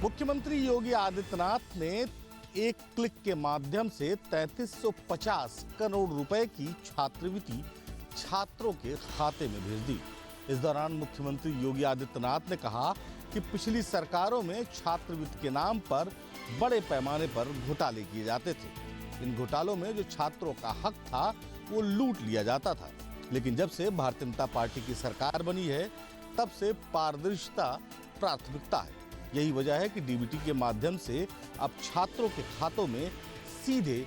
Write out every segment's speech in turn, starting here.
मुख्यमंत्री योगी आदित्यनाथ ने एक क्लिक के माध्यम से 3350 करोड़ रुपए की छात्रवृत्ति छात्रों के खाते में भेज दी। इस दौरान मुख्यमंत्री योगी आदित्यनाथ ने कहा कि पिछली सरकारों में छात्रवृत्ति के नाम पर बड़े पैमाने पर घोटाले किए जाते थे। इन घोटालों में जो छात्रों का हक था वो लूट लिया जाता था, लेकिन जब से भारतीय जनता पार्टी की सरकार बनी है तब से पारदर्शिता प्राथमिकता है। यही वजह है कि डीबीटी के माध्यम से अब छात्रों के खातों में सीधे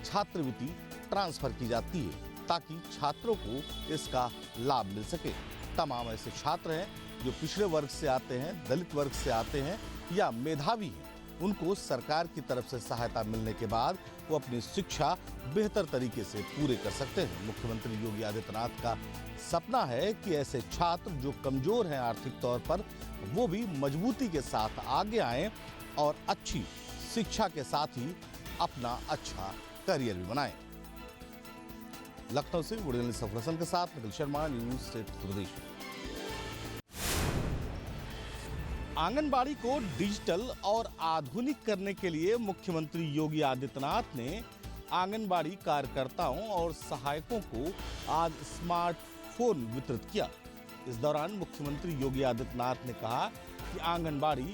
छात्रवृत्ति ट्रांसफर की जाती है ताकि छात्रों को इसका लाभ मिल सके। तमाम ऐसे छात्र हैं जो पिछड़े वर्ग से आते हैं, दलित वर्ग से आते हैं या मेधावी हैं, उनको सरकार की तरफ से सहायता मिलने के बाद वो अपनी शिक्षा बेहतर तरीके से पूरे कर सकते हैं। मुख्यमंत्री योगी आदित्यनाथ का सपना है कि ऐसे छात्र जो कमजोर हैं आर्थिक तौर पर, वो भी मजबूती के साथ आगे आएं और अच्छी शिक्षा के साथ ही अपना अच्छा करियर भी बनाएं। लखनऊ से वीडियो सफर हसन के साथ निखिल शर्मा, न्यूज़ स्टेट उत्तर प्रदेश। आंगनबाड़ी को डिजिटल और आधुनिक करने के लिए मुख्यमंत्री योगी आदित्यनाथ ने आंगनबाड़ी कार्यकर्ताओं और सहायकों को आज स्मार्टफोन वितरित किया। इस दौरान मुख्यमंत्री योगी आदित्यनाथ ने कहा कि आंगनबाड़ी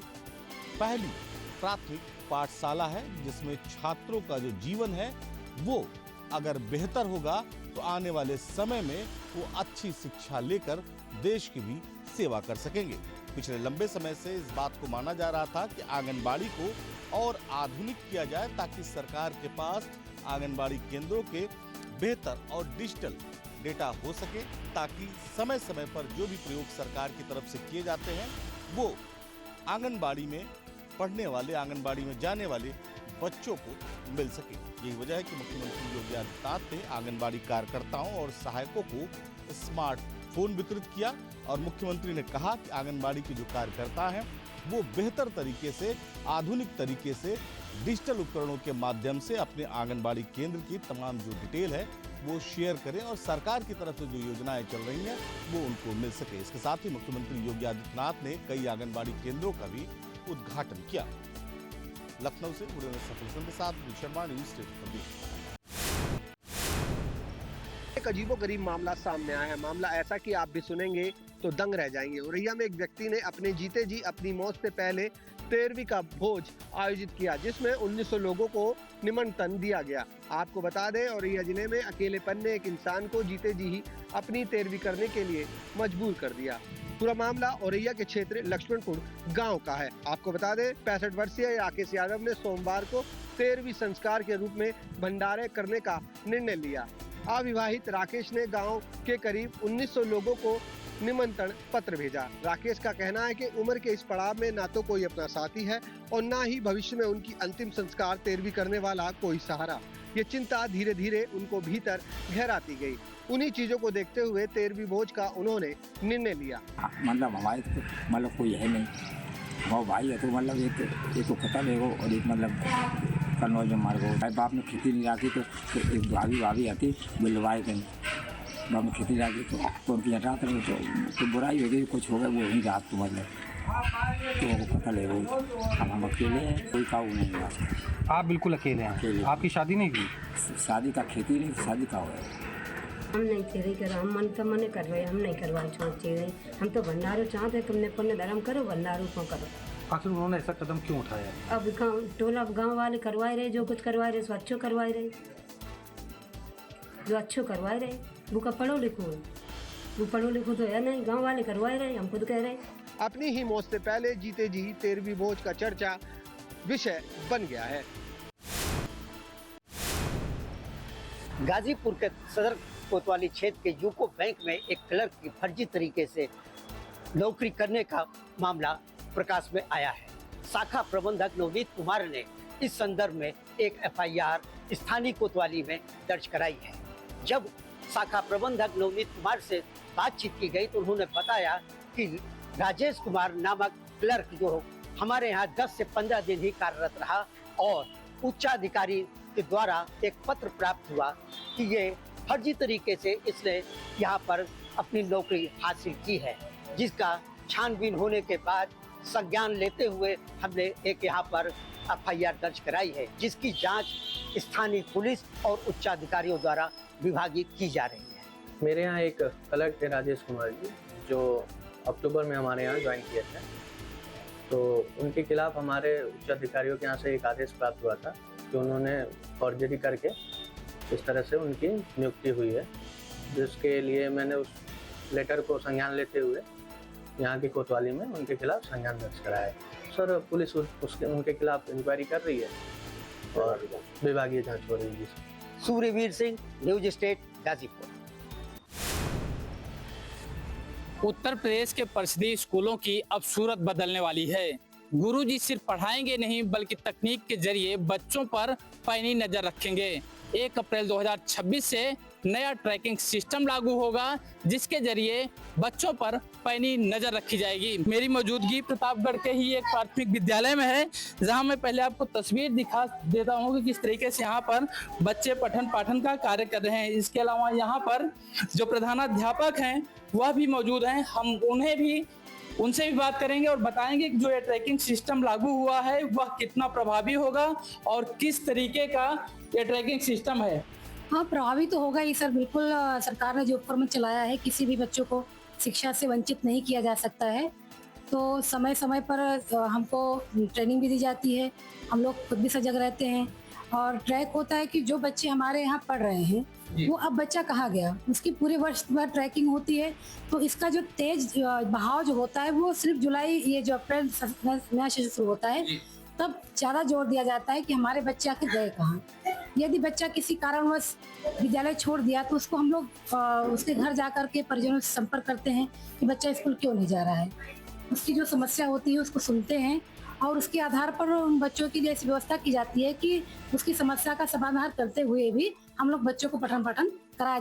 पहली प्राथमिक पाठशाला है जिसमें छात्रों का जो जीवन है वो अगर बेहतर होगा तो आने वाले समय में वो अच्छी शिक्षा लेकर देश की भी सेवा कर सकेंगे। पिछले लंबे समय से इस बात को माना जा रहा था कि आंगनबाड़ी को और आधुनिक किया जाए ताकि सरकार के पास आंगनबाड़ी केंद्रों के बेहतर और डिजिटल डेटा हो सके, ताकि समय समय पर जो भी प्रयोग सरकार की तरफ से किए जाते हैं वो आंगनबाड़ी में पढ़ने वाले, आंगनबाड़ी में जाने वाले बच्चों को मिल सके। यही वजह है कि मुख्यमंत्री योगी आदित्यनाथ ने आंगनबाड़ी कार्यकर्ताओं और सहायकों को स्मार्टफोन वितरित किया और मुख्यमंत्री ने कहा कि आंगनबाड़ी के जो कार्यकर्ता हैं वो बेहतर तरीके से, आधुनिक तरीके से डिजिटल उपकरणों के माध्यम से अपने आंगनबाड़ी केंद्र की तमाम जो डिटेल है वो शेयर करें और सरकार की तरफ से जो योजनाएं चल रही हैं वो उनको मिल सके। इसके साथ ही मुख्यमंत्री योगी आदित्यनाथ ने कई आंगनबाड़ी केंद्रों का भी उद्घाटन किया। लखनऊ से वीडियो सफर के साथ निखिल शर्मा, न्यूज़ स्टेट उत्तर प्रदेश। एक अजीबोगरीब मामला सामने आया है। मामला ऐसा कि आप भी सुनेंगे तो दंग रह जाएंगे। औरैया में एक व्यक्ति ने अपने जीते जी अपनी मौत से पहले 13वीं का भोज आयोजित किया जिसमें 1900 लोगों को निमंत्रण दिया गया। आपको बता दें, औरैया जिले में अकेलेपन ने एक इंसान को जीते जी ही अपनी 13वीं करने के लिए मजबूर कर दिया। पूरा मामला औरैया के क्षेत्र लक्ष्मणपुर गांव का है। आपको बता दें, 65 वर्षीय राकेश यादव ने सोमवार को 13वीं संस्कार के रूप में भंडारे करने का निर्णय लिया। अविवाहित राकेश ने गांव के करीब 1900 लोगों को निमंत्रण पत्र भेजा। राकेश का कहना है कि उम्र के इस पड़ाव में ना तो कोई अपना साथी है और ना ही भविष्य में उनकी अंतिम संस्कार 13वीं करने वाला कोई सहारा। ये चिंता धीरे धीरे उनको भीतर गहराती गई। उन्हीं चीजों को देखते हुए 13वीं भोज का उन्होंने निर्णय लिया। मतलब हमारे तो मतलब कोई है नहीं, वो भाई है तो मतलब एक तो खत्म है वो, और एक मतलब कन्नौज में मार गो। बाप ने खेती नहीं रखी तो एक भाभी आती बुलवाए थे, बाप ने खेती रखी तो उनकी हटाते तो बुराई हो गई, कुछ हो गया वो ही रात को मतलब तो वो पता ले गई। अब हम अकेले हैं, कोई काबू नहीं है। आप बिल्कुल अकेले हैं? अकेले। आपकी शादी नहीं हुई? शादी का खेती नहीं, शादी का हुआ। हम नहीं तेरी करो, हम मन तो मने कर रहे, हम नहीं करवा चाहते रहे। हम तो भंडारो चाहते, तुमने पुण्य धर्म करो, भंडारो क्यों करो। आखिर उन्होंने ऐसा कदम क्यों उठाया? अब टोला गांव वाले करवाए रहे, जो कुछ करवाए रहे सो अच्छो करवाए रहे, जो अच्छो करवाए रहे। वो का पढ़ो लिखो, वो पढ़ो लिखो तो है नहीं, गाँव वाले करवाए रहे, हम खुद कह रहे। अपनी ही मौत से पहले जीते जी 13वीं भोज का चर्चा विषय बन गया है। गाजीपुर के सदर कोतवाली क्षेत्र के यूको बैंक में एक क्लर्क की फर्जी तरीके से नौकरी करने का मामला प्रकाश में आया है। शाखा प्रबंधक नवनीत कुमार ने इस संदर्भ में एक FIR स्थानीय कोतवाली में दर्ज कराई है। जब शाखा प्रबंधक नवनीत कुमार से बातचीत की गई तो उन्होंने बताया कि राजेश कुमार नामक क्लर्क जो हमारे यहाँ 10 से 15 दिन ही कार्यरत रहा और उच्चाधिकारी के द्वारा एक पत्र प्राप्त हुआ कि ये फर्जी तरीके से इसने यहाँ पर अपनी नौकरी हासिल की है, जिसका छानबीन होने के बाद संज्ञान लेते हुए हमने एक यहाँ पर FIR दर्ज कराई है, जिसकी जांच स्थानीय पुलिस और उच्चाधिकारियों द्वारा विभागित की जा रही है। मेरे यहाँ एक क्लर्क थे राजेश कुमार जी, जो अक्टूबर में हमारे यहाँ ज्वाइन किए थे। तो उनके खिलाफ हमारे उच्चाधिकारियों के यहाँ से एक आदेश प्राप्त हुआ था कि उन्होंने फॉर्जरी करके इस तरह से उनकी नियुक्ति हुई है, जिसके लिए मैंने उस लेटर को संज्ञान लेते हुए यहाँ की कोतवाली में उनके खिलाफ संज्ञान दर्ज कराया है। सर, पुलिस उनके खिलाफ इंक्वायरी कर रही है और विभागीय जांच हो रही है। Suryaveer Singh, News State, Ghazipur. उत्तर प्रदेश के परिषदीय स्कूलों की अब सूरत बदलने वाली है। गुरुजी सिर्फ पढ़ाएंगे नहीं, बल्कि तकनीक के जरिए बच्चों पर पैनी नजर रखेंगे। 1 अप्रैल 2026 से नया ट्रैकिंग सिस्टम लागू होगा, जिसके जरिए बच्चों पर पैनी नजर रखी जाएगी। मेरी मौजूदगी प्रतापगढ़ के ही एक प्राथमिक विद्यालय में है, जहां मैं पहले आपको तस्वीर दिखा देता हूं कि किस तरीके से यहाँ पर बच्चे पठन पाठन का कार्य कर रहे हैं। इसके अलावा यहाँ पर जो प्रधानाध्यापक हैं वह भी मौजूद हैं। हम उनसे भी बात करेंगे और बताएंगे कि जो ये ट्रैकिंग सिस्टम लागू हुआ है वह कितना प्रभावी होगा और किस तरीके का ये ट्रैकिंग सिस्टम है। हाँ, प्रभावी तो होगा ही सर, बिल्कुल। सरकार ने जो उपक्रम चलाया है, किसी भी बच्चों को शिक्षा से वंचित नहीं किया जा सकता है। तो समय समय पर हमको ट्रेनिंग भी दी जाती है, हम लोग खुद भी सजग रहते हैं और ट्रैक होता है कि जो बच्चे हमारे यहाँ पढ़ रहे हैं वो अब बच्चा कहाँ गया, उसकी पूरे वर्ष भर ट्रैकिंग होती है। तो इसका जो तेज बहाव जो होता है वो सिर्फ जुलाई, ये जो अप्रैल नया सेशन शुरू होता है, तब ज़्यादा जोर दिया जाता है कि हमारे बच्चे आखिर गए कहाँ। यदि बच्चा किसी कारणवश विद्यालय छोड़ दिया तो उसको हम लोग उसके घर जा कर के परिजनों से संपर्क करते हैं कि बच्चा स्कूल क्यों नहीं जा रहा है। उसकी जो समस्या होती है उसको सुनते हैं और उसके आधार पर उन बच्चों के लिए ऐसी व्यवस्था की जाती है कि उसकी समस्या का समाधान करते हुए भी हम लोग बच्चों को पठन पाठन कराया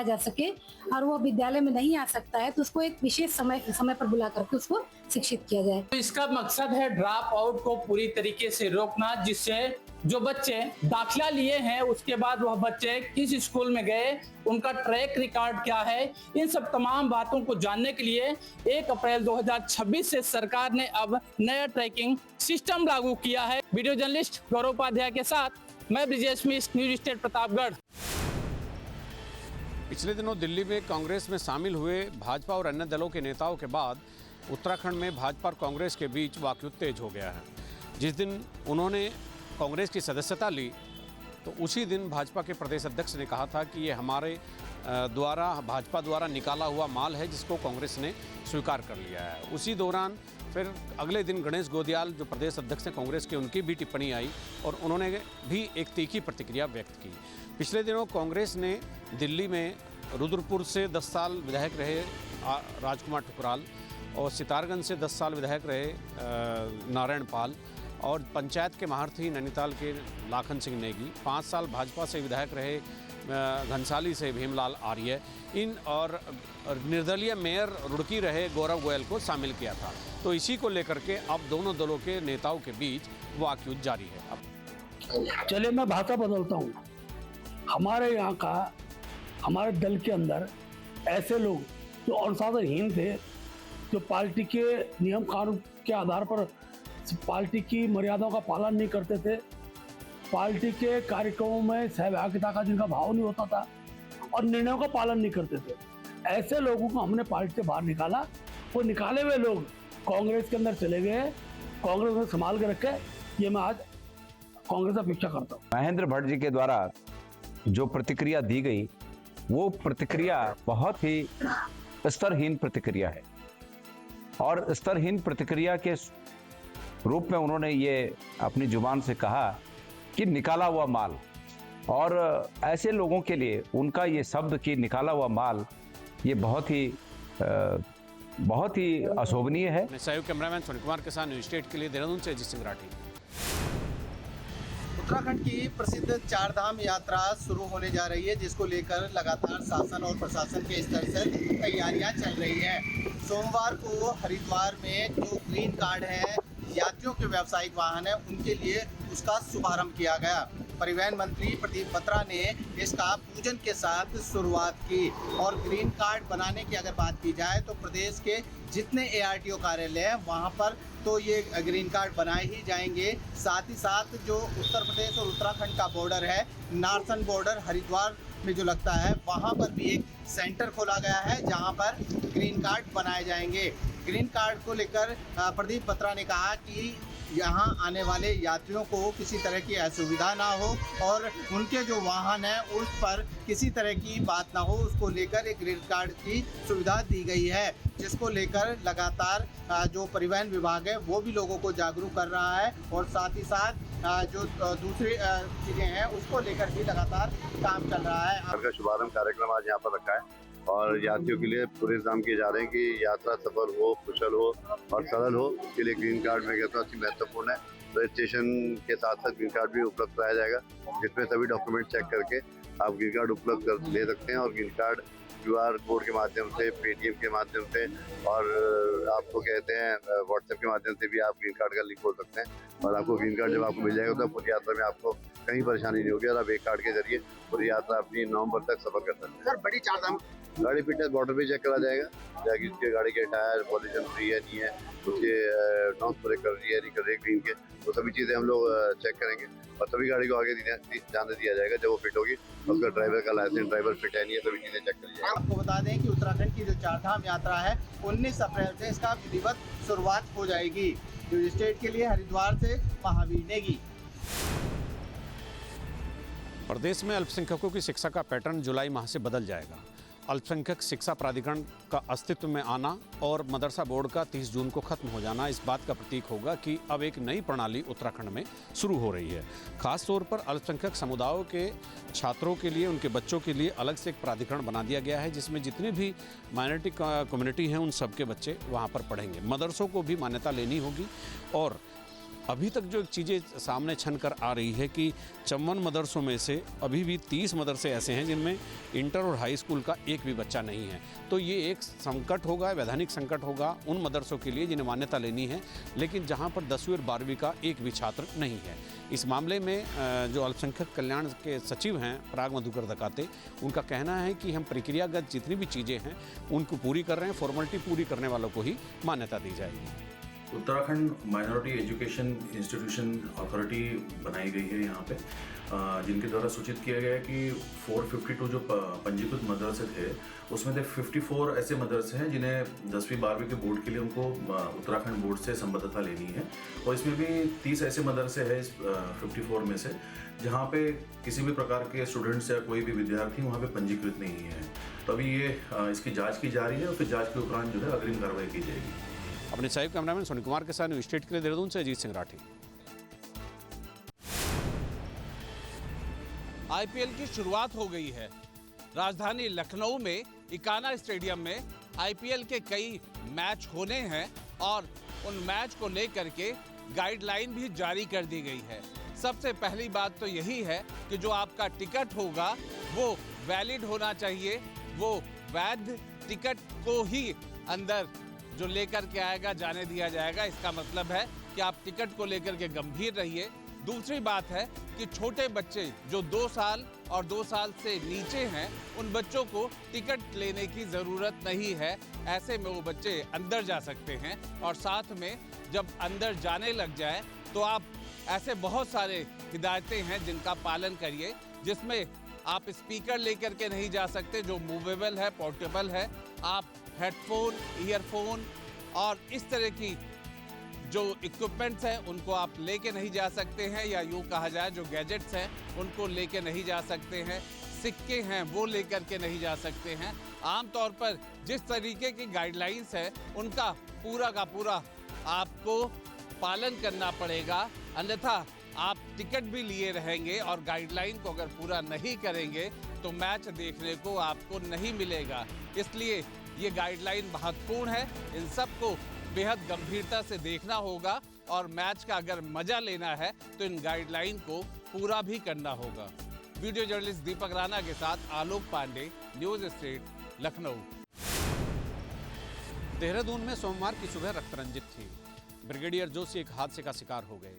जा सके। और वो विद्यालय में नहीं आ सकता है तो उसको एक विशेष समय पर बुला करके उसको शिक्षित किया जाए। तो इसका मकसद है ड्रॉप आउट को पूरी तरीके से रोकना, जिससे जो बच्चे दाखिला लिए हैं उसके बाद वह बच्चे किस स्कूल में गए, उनका ट्रैक रिकॉर्ड क्या है, इन सब तमाम बातों को जानने के लिए 1 अप्रैल 2026 से सरकार ने अब नया ट्रैकिंग सिस्टम लागू किया है। वीडियो जर्नलिस्ट गौरव उपाध्याय के साथ मैं ब्रिजेश मिश्र, न्यूज स्टेट प्रतापगढ़। पिछले दिनों दिल्ली में कांग्रेस में शामिल हुए भाजपा और अन्य दलों के नेताओं के बाद उत्तराखंड में भाजपा और कांग्रेस के बीच वाकयुद्ध तेज हो गया है। जिस दिन उन्होंने कांग्रेस की सदस्यता ली तो उसी दिन भाजपा के प्रदेश अध्यक्ष ने कहा था कि ये हमारे भाजपा द्वारा निकाला हुआ माल है, जिसको कांग्रेस ने स्वीकार कर लिया है। उसी दौरान फिर अगले दिन गणेश गोदियाल जो प्रदेश अध्यक्ष हैं कांग्रेस के, उनकी भी टिप्पणी आई और उन्होंने भी एक तीखी प्रतिक्रिया व्यक्त की। पिछले दिनों कांग्रेस ने दिल्ली में रुद्रपुर से 10 साल विधायक रहे राजकुमार ठुकराल और सितारगंज से 10 साल विधायक रहे नारायण पाल और पंचायत के महारथी नैनीताल के लाखन सिंह नेगी, 5 साल भाजपा से विधायक रहे घनसाली से भीमलाल आर्य, इन और निर्दलीय मेयर रुड़की रहे गौरव गोयल को शामिल किया था। तो इसी को लेकर के अब दोनों दलों के नेताओं के बीच वाकयुद्ध जारी है। चलिए मैं भाषा बदलता हूँ। हमारे यहाँ का, हमारे दल के अंदर ऐसे लोग जो अनुशासनहीन थे, जो पार्टी के नियम कानून के आधार पर पार्टी की मर्यादाओं का पालन नहीं करते थे, पार्टी के कार्यक्रमों में सहभागिता का जिनका भाव नहीं होता था और निर्णयों का पालन नहीं करते थे, ऐसे लोगों को हमने पार्टी से बाहर निकाला। वो निकाले हुए लोग कांग्रेस के अंदर चले गए, कांग्रेस में संभाल के रखे। ये मैं आज कांग्रेस अपेक्षा करता हूँ। महेंद्र भट्ट जी के द्वारा जो प्रतिक्रिया दी गई वो प्रतिक्रिया बहुत ही स्तरहीन प्रतिक्रिया है और स्तरहीन प्रतिक्रिया के रूप में उन्होंने ये अपनी जुबान से कहा कि निकाला हुआ माल, और ऐसे लोगों के लिए उनका ये शब्द कि निकाला हुआ माल, ये बहुत ही अशोभनीय है। सहयोग कैमरामैन सोनी कुमार के साथ न्यूज स्टेट के लिए देहरादून से अजीत सिंह राठी। उत्तराखंड की प्रसिद्ध चारधाम यात्रा शुरू होने जा रही है, जिसको लेकर लगातार शासन और प्रशासन के स्तर से तैयारियां चल रही हैं। सोमवार को हरिद्वार में जो ग्रीन कार्ड है, यात्रियों के व्यावसायिक वाहन है, उनके लिए उसका शुभारंभ किया गया। परिवहन मंत्री प्रदीप बत्रा ने इसका पूजन के साथ शुरुआत की। और ग्रीन कार्ड बनाने की अगर बात की जाए तो प्रदेश के जितने ARTO कार्यालय हैं वहाँ पर तो ये ग्रीन कार्ड बनाए ही जाएंगे। साथ ही साथ जो उत्तर प्रदेश और उत्तराखंड का बॉर्डर है, नारसन बॉर्डर हरिद्वार में जो लगता है, वहाँ पर भी एक सेंटर खोला गया है जहाँ पर ग्रीन कार्ड बनाए जाएंगे। ग्रीन कार्ड को लेकर प्रदीप बत्रा ने कहा कि यहाँ आने वाले यात्रियों को किसी तरह की असुविधा ना हो और उनके जो वाहन है उस पर किसी तरह की बात ना हो, उसको लेकर एक ग्रीन कार्ड की सुविधा दी गई है, जिसको लेकर लगातार जो परिवहन विभाग है वो भी लोगों को जागरूक कर रहा है। और साथ ही साथ जो दूसरी चीज़ें हैं उसको लेकर भी लगातार काम चल रहा है। का शुभारंभ कार्यक्रम आज यहाँ पर रखा है और यात्रियों के लिए पूरे इंतजाम किए जा रहे हैं कि यात्रा सफल हो, कुशल हो और सरल हो। इसके लिए ग्रीन कार्ड में कहता हूँ महत्वपूर्ण है। रजिस्ट्रेशन के साथ साथ ग्रीन कार्ड भी उपलब्ध कराया जाएगा, जिसमें सभी डॉक्यूमेंट चेक करके आप ग्रीन कार्ड उपलब्ध कर ले सकते हैं। और ग्रीन कार्ड QR कोड के माध्यम से, पेटीएम के माध्यम से और आपको कहते हैं व्हाट्सएप के माध्यम से भी आप ग्रीन कार्ड का लिंक खोल सकते हैं। और आपको ग्रीन कार्ड जब आपको मिल जाएगा तो पूरी यात्रा में आपको कहीं परेशानी नहीं होगी और आप एक कार्ड के जरिए पूरी यात्रा अपनी नवंबर तक सफर कर सकते हैं। सर, बड़ी चारधाम गाड़ी फिटनेस बॉर्डर पे चेक करा जाएगा, जाकि उसके गाड़ी के टायर पॉल्यूशन फ्री है नहीं है, उसके नॉन ब्रेक कर रही है नहीं कर रही ग्रीन के, वो सभी चीज़ें हम लोग चेक करेंगे और सभी गाड़ी को आगे जाने दिया जाएगा जब वो फिट होगी। उसका ड्राइवर का लाइसेंस, ड्राइवर फिट है नहीं है, सभी चीज़ें चेक करी जाएगी। आपको बता दें कि उत्तराखंड की जो चारधाम यात्रा है 19 अप्रैल से इसका विधिवत शुरुआत हो जाएगी। जो स्टेट के लिए हरिद्वार से महावीर नेगी। प्रदेश में अल्पसंख्यकों की शिक्षा का पैटर्न जुलाई माह से बदल जाएगा। अल्पसंख्यक शिक्षा प्राधिकरण का अस्तित्व में आना और मदरसा बोर्ड का 30 जून को खत्म हो जाना इस बात का प्रतीक होगा कि अब एक नई प्रणाली उत्तराखंड में शुरू हो रही है। खास तौर पर अल्पसंख्यक समुदायों के छात्रों के लिए, उनके बच्चों के लिए अलग से एक प्राधिकरण बना दिया गया है, जिसमें जितने भी माइनॉरिटी कम्युनिटी हैं उन सबके बच्चे वहाँ पर पढ़ेंगे। मदरसों को भी मान्यता लेनी होगी। और अभी तक जो चीज़ें सामने छन कर आ रही है कि 54 मदरसों में से अभी भी 30 मदरसे ऐसे हैं जिनमें इंटर और हाई स्कूल का एक भी बच्चा नहीं है। तो ये एक संकट होगा, वैधानिक संकट होगा उन मदरसों के लिए जिन्हें मान्यता लेनी है, लेकिन जहां पर 10वीं और 12वीं का एक भी छात्र नहीं है। इस मामले में जो अल्पसंख्यक कल्याण के सचिव हैं पराग मधुकर दकाते, उनका कहना है कि हम प्रक्रियागत जितनी भी चीज़ें हैं उनको पूरी कर रहे हैं, फॉर्मेलिटी पूरी करने वालों को ही मान्यता दी जाएगी। Uttarakhand minority education institution authority बनाई गई है यहाँ पे, जिनके द्वारा सूचित किया गया है कि 452 जो पंजीकृत मदरसे थे उसमें से 54 ऐसे मदरसे हैं जिन्हें 10वीं 12वीं के बोर्ड के लिए उनको उत्तराखंड बोर्ड से संबद्धता लेनी है। और इसमें भी 30 ऐसे मदरसे हैं इस 54 में से जहाँ पे किसी भी प्रकार के स्टूडेंट्स या कोई भी विद्यार्थी वहाँ पे पंजीकृत नहीं है। तो अभी ये इसकी जाँच की जा रही है और फिर जाँच के उपरांत जो है अग्रिम कार्रवाई की जाएगी। अपने सहायक कैमरामैन सोनी कुमार के साथ न्यूज स्टेट के लिए देहरादून से अजीत सिंह राठी। IPL की शुरुआत हो गई है। राजधानी लखनऊ में इकाना स्टेडियम में IPL के कई मैच होने हैं और उन मैच को लेकर के गाइडलाइन भी जारी कर दी गई है। सबसे पहली बात तो यही है कि जो आपका टिकट होगा वो वैलिड होना चाहिए, वो वैध टिकट को ही अंदर जो लेकर के आएगा जाने दिया जाएगा। इसका मतलब है कि आप टिकट को लेकर के गंभीर रहिए। दूसरी बात है कि छोटे बच्चे जो 2 साल और 2 साल से नीचे हैं उन बच्चों को टिकट लेने की ज़रूरत नहीं है। ऐसे में वो बच्चे अंदर जा सकते हैं और साथ में जब अंदर जाने लग जाए तो आप ऐसे बहुत सारे हिदायतें हैं जिनका पालन करिए, जिसमें आप स्पीकर लेकर के नहीं जा सकते जो मूवेबल है, पोर्टेबल है। आप हेडफोन, ईयरफोन और इस तरह की जो इक्विपमेंट्स हैं उनको आप लेके नहीं जा सकते हैं, या यूँ कहा जाए जो गैजेट्स हैं उनको लेके नहीं जा सकते हैं। सिक्के हैं वो लेकर के नहीं जा सकते हैं। आमतौर पर जिस तरीके की गाइडलाइंस है उनका पूरा का पूरा आपको पालन करना पड़ेगा, अन्यथा आप टिकट भी लिए रहेंगे और गाइडलाइन को अगर पूरा नहीं करेंगे तो मैच देखने को आपको नहीं मिलेगा। इसलिए ये गाइडलाइन महत्वपूर्ण है, इन सबको बेहद गंभीरता से देखना होगा और मैच का अगर मजा लेना है तो इन गाइडलाइन को पूरा भी करना होगा। वीडियो जर्नलिस्ट दीपक राणा के साथ आलोक पांडे, न्यूज़ स्टेट, लखनऊ। देहरादून में सोमवार की सुबह रक्त रंजित थी। ब्रिगेडियर जोशी एक हादसे का शिकार हो गए।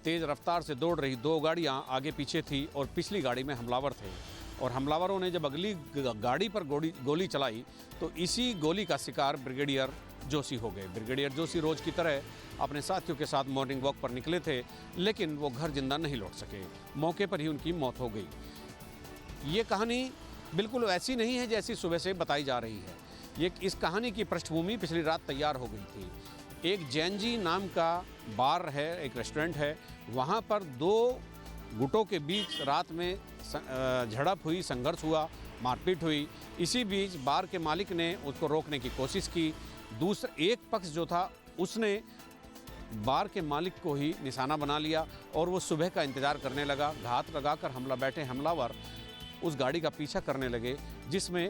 तेज़ रफ्तार से दौड़ रही 2 गाड़ियां आगे पीछे थी और पिछली गाड़ी में हमलावर थे। और हमलावरों ने जब अगली गाड़ी पर गोली चलाई तो इसी गोली का शिकार ब्रिगेडियर जोशी हो गए। ब्रिगेडियर जोशी रोज़ की तरह अपने साथियों के साथ मॉर्निंग वॉक पर निकले थे, लेकिन वो घर जिंदा नहीं लौट सके। मौके पर ही उनकी मौत हो गई। ये कहानी बिल्कुल ऐसी नहीं है जैसी सुबह से बताई जा रही है। इस कहानी की पृष्ठभूमि पिछली रात तैयार हो गई थी। एक जैन जी नाम का बार है, एक रेस्टोरेंट है, वहाँ पर 2 गुटों के बीच रात में झड़प हुई, संघर्ष हुआ, मारपीट हुई। इसी बीच बार के मालिक ने उसको रोकने की कोशिश की। दूसरा एक पक्ष जो था उसने बार के मालिक को ही निशाना बना लिया और वो सुबह का इंतज़ार करने लगा। घात लगाकर बैठे हमलावर उस गाड़ी का पीछा करने लगे जिसमें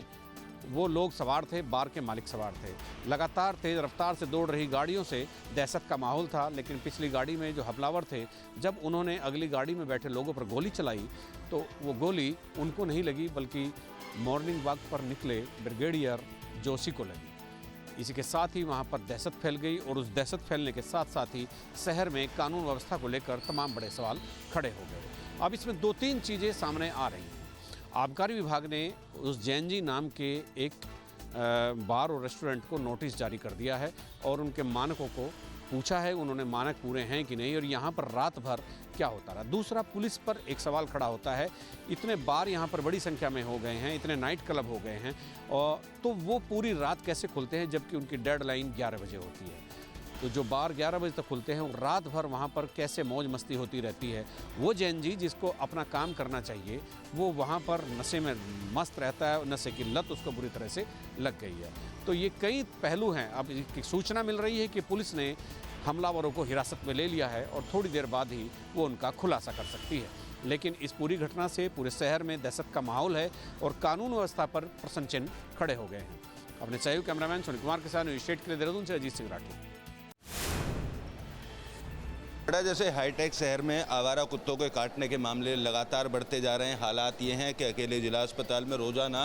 वो लोग सवार थे, बार के मालिक सवार थे। लगातार तेज़ रफ्तार से दौड़ रही गाड़ियों से दहशत का माहौल था, लेकिन पिछली गाड़ी में जो हमलावर थे, जब उन्होंने अगली गाड़ी में बैठे लोगों पर गोली चलाई तो वो गोली उनको नहीं लगी बल्कि मॉर्निंग वॉक पर निकले ब्रिगेडियर जोशी को लगी। इसी के साथ ही वहाँ पर दहशत फैल गई और उस दहशत फैलने के साथ साथ ही शहर में कानून व्यवस्था को लेकर तमाम बड़े सवाल खड़े हो गए। अब इसमें 2-3 चीज़ें सामने आ रही हैं। आबकारी विभाग ने उस जैन जी नाम के एक बार और रेस्टोरेंट को नोटिस जारी कर दिया है और उनके मानकों को पूछा है, उन्होंने मानक पूरे हैं कि नहीं और यहाँ पर रात भर क्या होता रहा। दूसरा, पुलिस पर एक सवाल खड़ा होता है, इतने बार यहाँ पर बड़ी संख्या में हो गए हैं, इतने नाइट क्लब हो गए हैं, और तो वो पूरी रात कैसे खुलते हैं जबकि उनकी डेडलाइन 11 बजे होती है। तो जो बार 11 बजे तक खुलते हैं वो रात भर वहाँ पर कैसे मौज मस्ती होती रहती है। वो जैन जी जिसको अपना काम करना चाहिए वो वहाँ पर नशे में मस्त रहता है, नशे की लत उसको बुरी तरह से लग गई है। तो ये कई पहलू हैं। अब एक सूचना मिल रही है कि पुलिस ने हमलावरों को हिरासत में ले लिया है और थोड़ी देर बाद ही वो उनका खुलासा कर सकती है। लेकिन इस पूरी घटना से पूरे शहर में दहशत का माहौल है और कानून व्यवस्था पर प्रश्न चिन्ह खड़े हो गए हैं। अपने सहयोगी कैमरामैन सुनील कुमार के साथ न्यूज़ स्टेट के लिए देहरादून से अजीत सिंह राठी। जैसे हाईटेक शहर में आवारा कुत्तों के काटने के मामले लगातार बढ़ते जा रहे हैं। हालात ये हैं कि अकेले जिला अस्पताल में रोज़ाना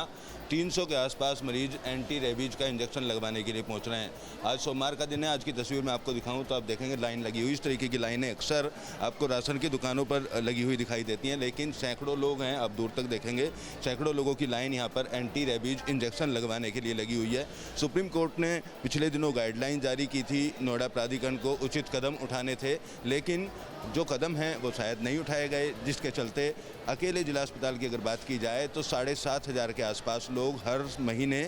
300 के आसपास मरीज एंटी रेबीज का इंजेक्शन लगवाने के लिए पहुंच रहे हैं। आज सोमवार का दिन है। आज की तस्वीर मैं आपको दिखाऊं तो आप देखेंगे लाइन लगी हुई। इस तरीके की लाइनें अक्सर आपको राशन की दुकानों पर लगी हुई दिखाई देती हैं, लेकिन सैकड़ों लोग हैं, आप दूर तक देखेंगे सैकड़ों लोगों की लाइन यहाँ पर एंटी रेबीज इंजेक्शन लगवाने के लिए लगी हुई है। सुप्रीम कोर्ट ने पिछले दिनों गाइडलाइन जारी की थी, नोएडा प्राधिकरण को उचित कदम उठाने थे, लेकिन जो कदम हैं वो शायद नहीं उठाए गए, जिसके चलते अकेले जिला अस्पताल की अगर बात की जाए तो 7,500 के आसपास लोग हर महीने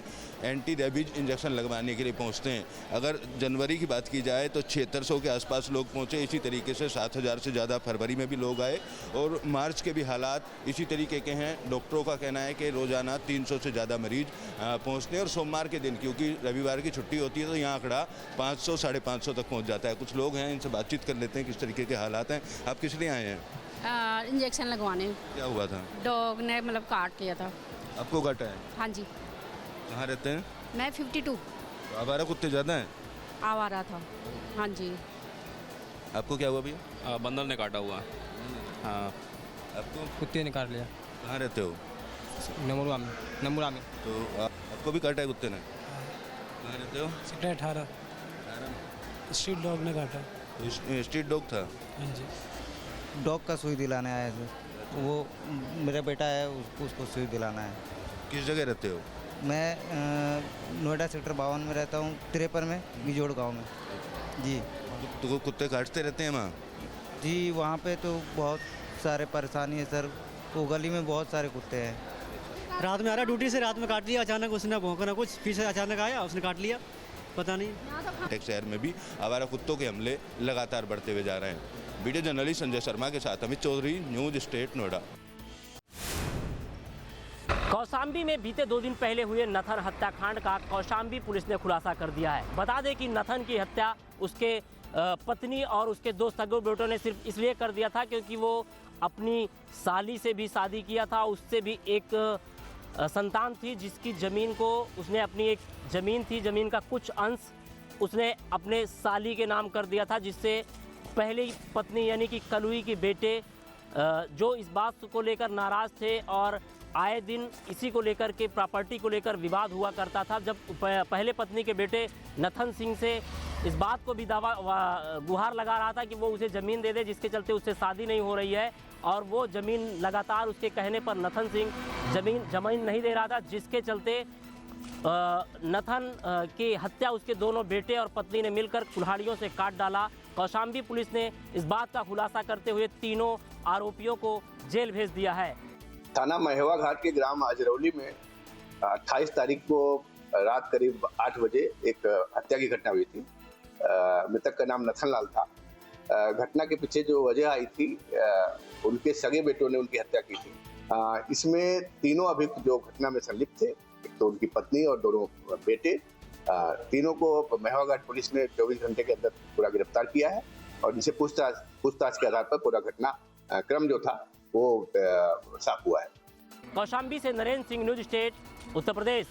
एंटी रेबीज इंजेक्शन लगवाने के लिए पहुंचते हैं। अगर जनवरी की बात की जाए तो 7600 के आसपास लोग पहुंचे। इसी तरीके से 7,000 से ज़्यादा फरवरी में भी लोग आए और मार्च के भी हालात इसी तरीके के हैं। डॉक्टरों का कहना है कि रोज़ाना 300 से ज़्यादा मरीज पहुँचते हैं और सोमवार के दिन क्योंकि रविवार की छुट्टी होती है तो यहाँ आंकड़ा 500 साढ़े 500 तक पहुँच जाता है। कुछ लोग हैं, इनसे बातचीत कर लेते हैं किस तरीके के हालात हैं। आप किस लिए आए हैं? इंजेक्शन लगवाने। क्या हुआ था? डॉग ने मतलब काट लिया था। आपको काटा है? हाँ जी। कहाँ रहते हैं? मैं 52। आवारा कुत्ते ज़्यादा हैं? आवारा था। हाँ जी। आपको क्या हुआ भैया? बंदर ने काटा हुआ। हाँ। आपको? कुत्ते ने काट लिया। कहाँ रहते हो? नमुरा में। तो आपको भी काटा है कुत्ते ने? कहाँ रहते हो? सेक्टर 18। स्ट्रीट डॉग ने काटा। स्ट्रीट डॉग था? हाँ जी। डॉग का सुई दिलाने आए थे। वो मेरा बेटा है, उसको सुई दिलाना है। किस जगह रहते हो? मैं नोएडा सेक्टर 52 में रहता हूँ, 53 में बिजोड़ गांव में जी। तो कुत्ते काटते रहते हैं वहाँ? जी, वहाँ पे तो बहुत सारे परेशानी है सर। वो गली में बहुत सारे कुत्ते हैं। रात में आ रहा ड्यूटी से, रात में काट लिया अचानक, उसने भौंका ना कुछ, फिर से अचानक आया उसने काट लिया, पता नहीं। टेक शहर में भी आवारा कुत्तों के हमले लगातार बढ़ते हुए जा रहे हैं। वीडियो जर्नलिस्ट संजय शर्मा के साथ अमित चौधरी, न्यूज स्टेट नोएडा। कौशाम्बी में बीते 2 दिन पहले हुए नथन हत्याकांड का कौशाम्बी पुलिस ने खुलासा कर दिया है। बता दें कि नथन की हत्या उसके पत्नी और उसके 2 सगे बेटों ने सिर्फ इसलिए कर दिया था क्योंकि वो अपनी साली से भी शादी किया था, उससे भी एक संतान थी जिसकी ज़मीन को उसने अपनी एक ज़मीन थी, ज़मीन का कुछ अंश उसने अपने साली के नाम कर दिया था, जिससे पहली पत्नी यानी कि कलुई के बेटे जो इस बात को लेकर नाराज़ थे और आए दिन इसी को लेकर के प्रॉपर्टी को लेकर विवाद हुआ करता था। जब पहले पत्नी के बेटे नथन सिंह से इस बात को भी गुहार लगा रहा था कि वो उसे ज़मीन दे दे, जिसके चलते उससे शादी नहीं हो रही है। और वो ज़मीन लगातार उसके कहने पर नथन सिंह ज़मीन नहीं दे रहा था, जिसके चलते नथन की हत्या उसके दोनों बेटे और पत्नी ने मिलकर कुल्हाड़ियों से काट डाला। कौशाम्बी पुलिस ने इस बात का खुलासा करते हुए तीनों आरोपियों को जेल भेज दिया है। थाना महेवा घाट के ग्राम अजरौली में 28 तारीख को रात करीब 8 बजे एक हत्या की घटना हुई थी। मृतक का नाम नथन लाल था। घटना के पीछे जो वजह आई थी, उनके सगे बेटों ने उनकी हत्या की थी। इसमें तीनों अभियुक्त जो घटना में संलिप्त थे, एक तो उनकी पत्नी और दोनों बेटे, तीनों को महेवा घाट पुलिस ने 24 घंटे के अंदर पूरा गिरफ्तार किया है और जिसे पूछताछ के आधार पर पूरा घटना क्रम जो था वो साफ हुआ है। कौशाम्बी से नरेंद्र सिंह, न्यूज स्टेट, उत्तर प्रदेश।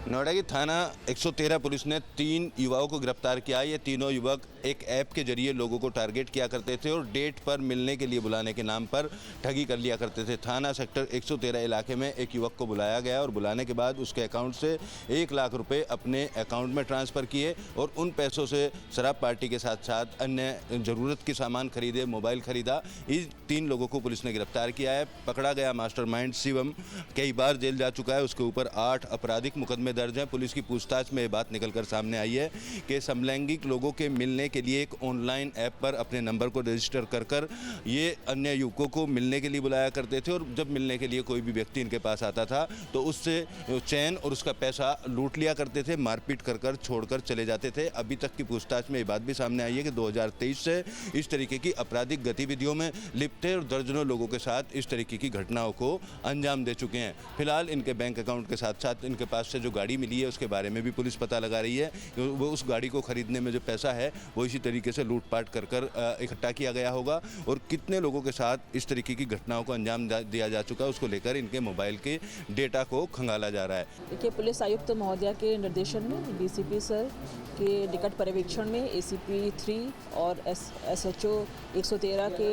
नोएडा की थाना 113 पुलिस ने 3 युवाओं को गिरफ्तार किया। ये तीनों युवक एक ऐप के जरिए लोगों को टारगेट किया करते थे और डेट पर मिलने के लिए बुलाने के नाम पर ठगी कर लिया करते थे। थाना सेक्टर 113 इलाके में एक युवक को बुलाया गया और बुलाने के बाद उसके अकाउंट से 1 लाख रुपए अपने अकाउंट में ट्रांसफ़र किए और उन पैसों से शराब पार्टी के साथ साथ अन्य ज़रूरत के सामान खरीदे, मोबाइल खरीदा। इन 3 लोगों को पुलिस ने गिरफ्तार किया है। पकड़ा गया मास्टरमाइंड शिवम कई बार जेल जा चुका है। उसके ऊपर 8 आपराधिक मुकदमे दर्ज हैं। पुलिस की पूछताछ में ये बात निकलकर सामने आई है कि समलैंगिक लोगों के मिलने के लिए एक ऑनलाइन ऐप पर अपने नंबर को रजिस्टर कर ये अन्य युवकों को मिलने के लिए बुलाया करते थे और जब मिलने के लिए कोई भी व्यक्ति इनके पास आता था तो उससे चैन और उसका पैसा लूट लिया करते थे, मारपीट कर छोड़कर चले जाते थे। अभी तक की पूछताछ में ये बात भी सामने आई है कि 2023 से इस तरीके की आपराधिक गतिविधियों में लिप्त थे और दर्जनों लोगों के साथ इस तरीके की घटनाओं को अंजाम दे चुके हैं। फिलहाल इनके बैंक अकाउंट के साथ साथ इनके पास से जो गाड़ी मिली है उसके बारे में भी पुलिस पता लगा रही है कि वो उस गाड़ी को खरीदने में जो पैसा है वो इसी तरीके से लूटपाट कर इकट्ठा किया गया होगा और कितने लोगों के साथ इस तरीके की घटनाओं को अंजाम दिया जा चुका है उसको लेकर इनके मोबाइल के डेटा को खंगाला जा रहा है। देखिए, पुलिस आयुक्त महोदया के निर्देशन में डीसीपी सर के निकट पर्यवेक्षण में एसीपी 3 और एसएचओ 113 के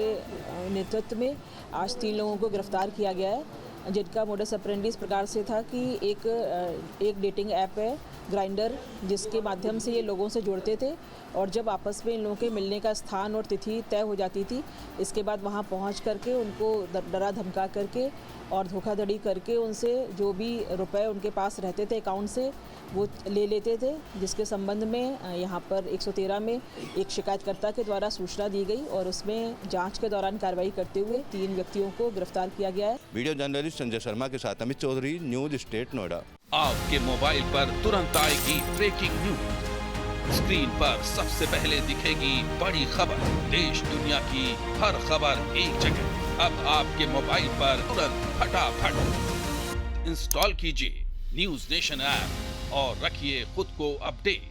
नेतृत्व में आज 3 लोगों को गिरफ्तार किया गया है, जिनका मोडस ऑपरेंडी इस प्रकार से था कि एक डेटिंग ऐप है ग्राइंडर, जिसके माध्यम से ये लोगों से जुड़ते थे और जब आपस में इन लोगों के मिलने का स्थान और तिथि तय हो जाती थी, इसके बाद वहाँ पहुँच करके उनको डरा धमका करके और धोखाधड़ी करके उनसे जो भी रुपए उनके पास रहते थे अकाउंट से वो ले लेते थे, जिसके संबंध में यहाँ पर 113 में एक शिकायतकर्ता के द्वारा सूचना दी गई और उसमें जांच के दौरान कार्रवाई करते हुए 3 व्यक्तियों को गिरफ्तार किया गया है। वीडियो जर्नलिस्ट संजय शर्मा के साथ अमित चौधरी, न्यूज स्टेट, नोएडा। आपके मोबाइल पर तुरंत आएगी ब्रेकिंग न्यूज। स्क्रीन पर सबसे पहले दिखेगी बड़ी खबर, देश दुनिया की हर खबर एक जगह। अब आपके मोबाइल पर तुरंत फटाफट इंस्टॉल कीजिए न्यूज नेशन ऐप और रखिए खुद को अपडेट।